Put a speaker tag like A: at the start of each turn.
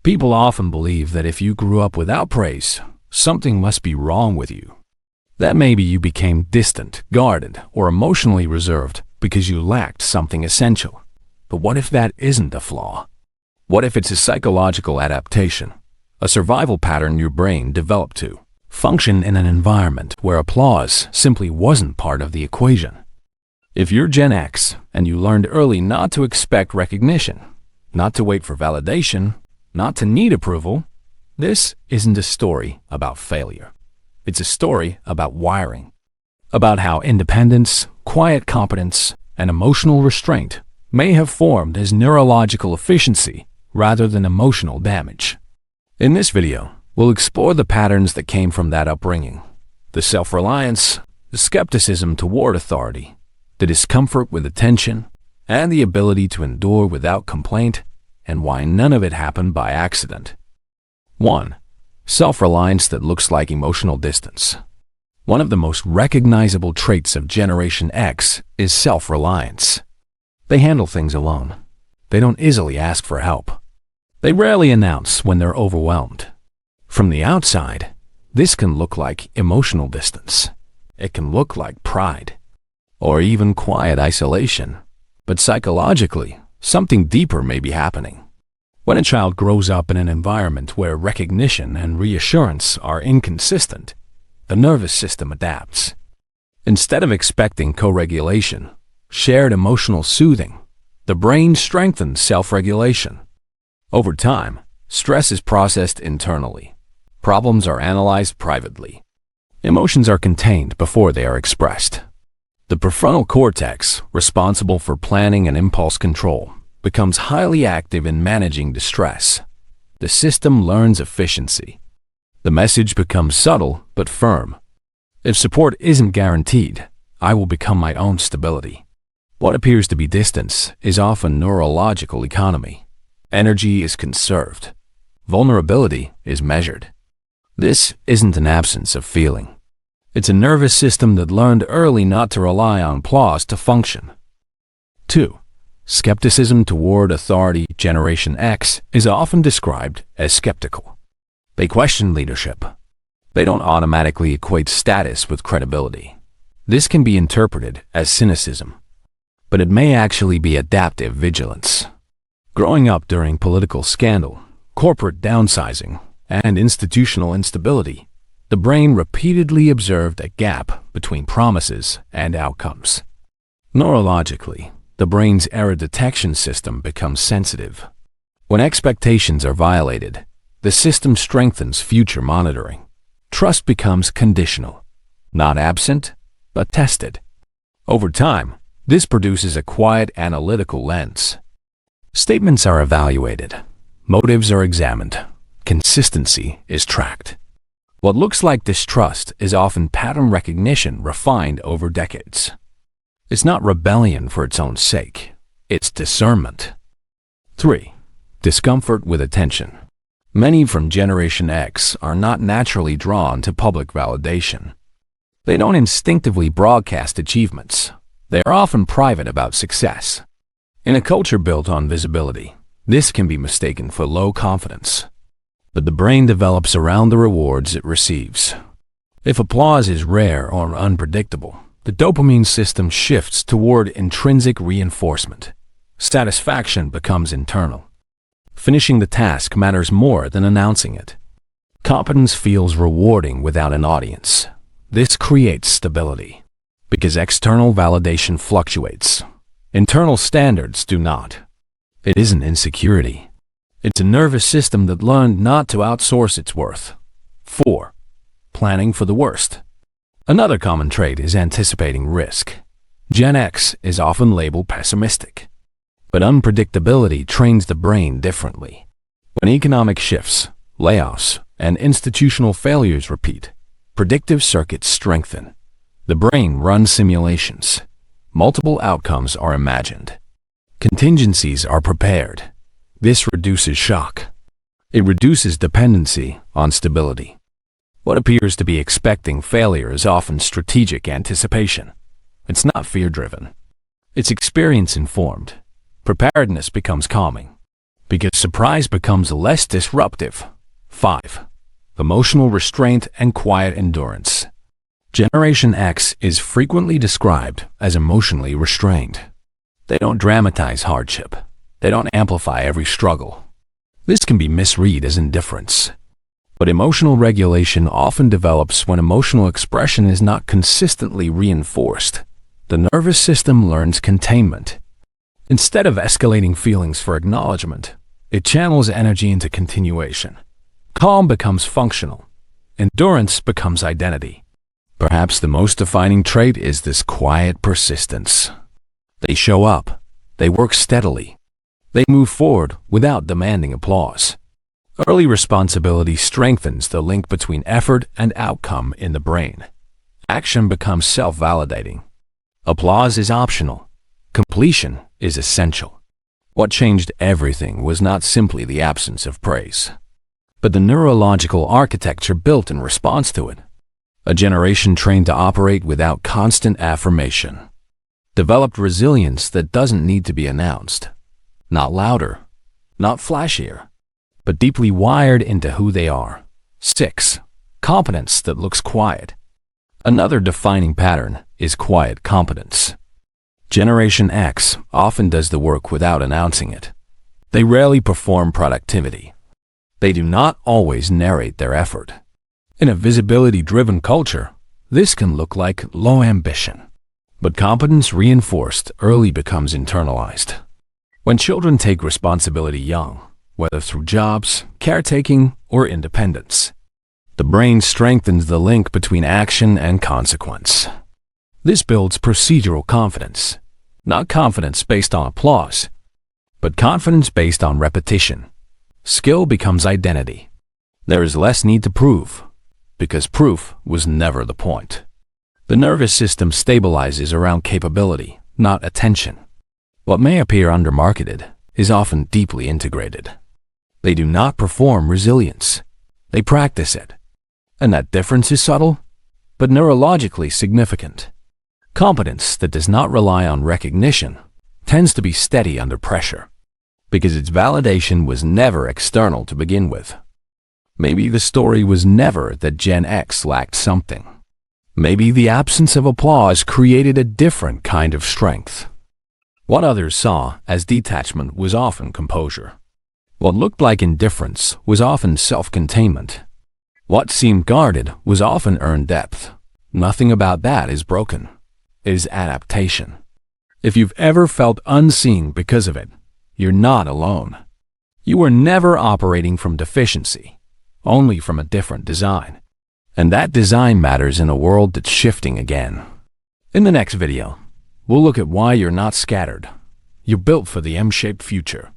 A: People often believe that if you grew up without praise, something must be wrong with you. That maybe you became distant, guarded, or emotionally reserved because you lacked something essential. But what if that isn't a flaw? What if it's a psychological adaptation, a survival pattern your brain developed to function in an environment where applause simply wasn't part of the equation? If you're Gen X and you learned early not to expect recognition, not to wait for validation, not to need approval, this isn't a story about failure. It's a story about wiring, about how independence, quiet competence, and emotional restraint may have formed as neurological efficiency rather than emotional damage. In this video, we'll explore the patterns that came from that upbringing, the self-reliance, the skepticism toward authority, the discomfort with attention, and the ability to endure without complaint, and why none of it happened by accident. 1. Self-reliance that looks like emotional distance. One of the most recognizable traits of Generation X is self-reliance. They handle things alone. They don't easily ask for help. They rarely announce when they're overwhelmed. From the outside, this can look like emotional distance. It can look like pride, or even quiet isolation. But psychologically, something deeper may be happening. When a child grows up in an environment where recognition and reassurance are inconsistent, the nervous system adapts. Instead of expecting co-regulation, shared emotional soothing, the brain strengthens self-regulation. Over time, stress is processed internally. Problems are analyzed privately. Emotions are contained before they are expressed. The prefrontal cortex, responsible for planning and impulse control, becomes highly active in managing distress. The system learns efficiency. The message becomes subtle but firm. If support isn't guaranteed, I will become my own stability. What appears to be distance is often neurological economy. Energy is conserved. Vulnerability is measured. This isn't an absence of feeling. It's a nervous system that learned early not to rely on applause to function. 2. Skepticism toward authority. Generation X is often described as skeptical. They question leadership. They don't automatically equate status with credibility. This can be interpreted as cynicism, but it may actually be adaptive vigilance. Growing up during political scandal, corporate downsizing, and institutional instability, the brain repeatedly observed a gap between promises and outcomes. Neurologically, the brain's error detection system becomes sensitive. When expectations are violated, the system strengthens future monitoring. Trust becomes conditional, not absent, but tested. Over time, this produces a quiet analytical lens. Statements are evaluated. Motives are examined. Consistency is tracked. What looks like distrust is often pattern recognition refined over decades. It's not rebellion for its own sake. It's discernment. 3. Discomfort with attention. Many from Generation X are not naturally drawn to public validation. They don't instinctively broadcast achievements. They are often private about success. In a culture built on visibility, this can be mistaken for low confidence. But the brain develops around the rewards it receives. If applause is rare or unpredictable, the dopamine system shifts toward intrinsic reinforcement. Satisfaction becomes internal. Finishing the task matters more than announcing it. Competence feels rewarding without an audience. This creates stability, because external validation fluctuates. Internal standards do not. It isn't insecurity. It's a nervous system that learned not to outsource its worth. 4. Planning for the worst. Another common trait is anticipating risk. Gen X is often labeled pessimistic, but unpredictability trains the brain differently. When economic shifts, layoffs, and institutional failures repeat, predictive circuits strengthen. The brain runs simulations. Multiple outcomes are imagined. Contingencies are prepared. This reduces shock. It reduces dependency on stability. What appears to be expecting failure is often strategic anticipation. It's not fear-driven. It's experience-informed. Preparedness becomes calming. because surprise becomes less disruptive. 5. Emotional restraint and quiet endurance. Generation X is frequently described as emotionally restrained. They don't dramatize hardship. They don't amplify every struggle. This can be misread as indifference. But emotional regulation often develops when emotional expression is not consistently reinforced. The nervous system learns containment. Instead of escalating feelings for acknowledgement, it channels energy into continuation. Calm becomes functional. Endurance becomes identity. Perhaps the most defining trait is this quiet persistence. They show up. They work steadily. They move forward without demanding applause. Early responsibility strengthens the link between effort and outcome in the brain. Action becomes self-validating. Applause is optional. Completion is essential. What changed everything was not simply the absence of praise, but the neurological architecture built in response to it. A generation trained to operate without constant affirmation developed resilience that doesn't need to be announced. Not louder, not flashier, but deeply wired into who they are. 6. Competence that looks quiet. Another defining pattern is quiet competence. Generation X often does the work without announcing it. They rarely perform productivity. They do not always narrate their effort. In a visibility-driven culture, this can look like low ambition. But competence reinforced early becomes internalized. When children take responsibility young, whether through jobs, caretaking, or independence, the brain strengthens the link between action and consequence. This builds procedural confidence, not confidence based on applause, but confidence based on repetition. Skill becomes identity. There is less need to prove, because proof was never the point. The nervous system stabilizes around capability, not attention. What may appear undermarketed is often deeply integrated. They do not perform resilience. They practice it. And that difference is subtle, but neurologically significant. Competence that does not rely on recognition tends to be steady under pressure, because its validation was never external to begin with. Maybe the story was never that Gen X lacked something. Maybe the absence of applause created a different kind of strength. What others saw as detachment was often composure. What looked like indifference was often self-containment. What seemed guarded was often earned depth. Nothing about that is broken. It is adaptation. If you've ever felt unseen because of it, you're not alone. You were never operating from deficiency, only from a different design. And that design matters in a world that's shifting again. In the next video, we'll look at why you're not scattered. You're built for the M-shaped future.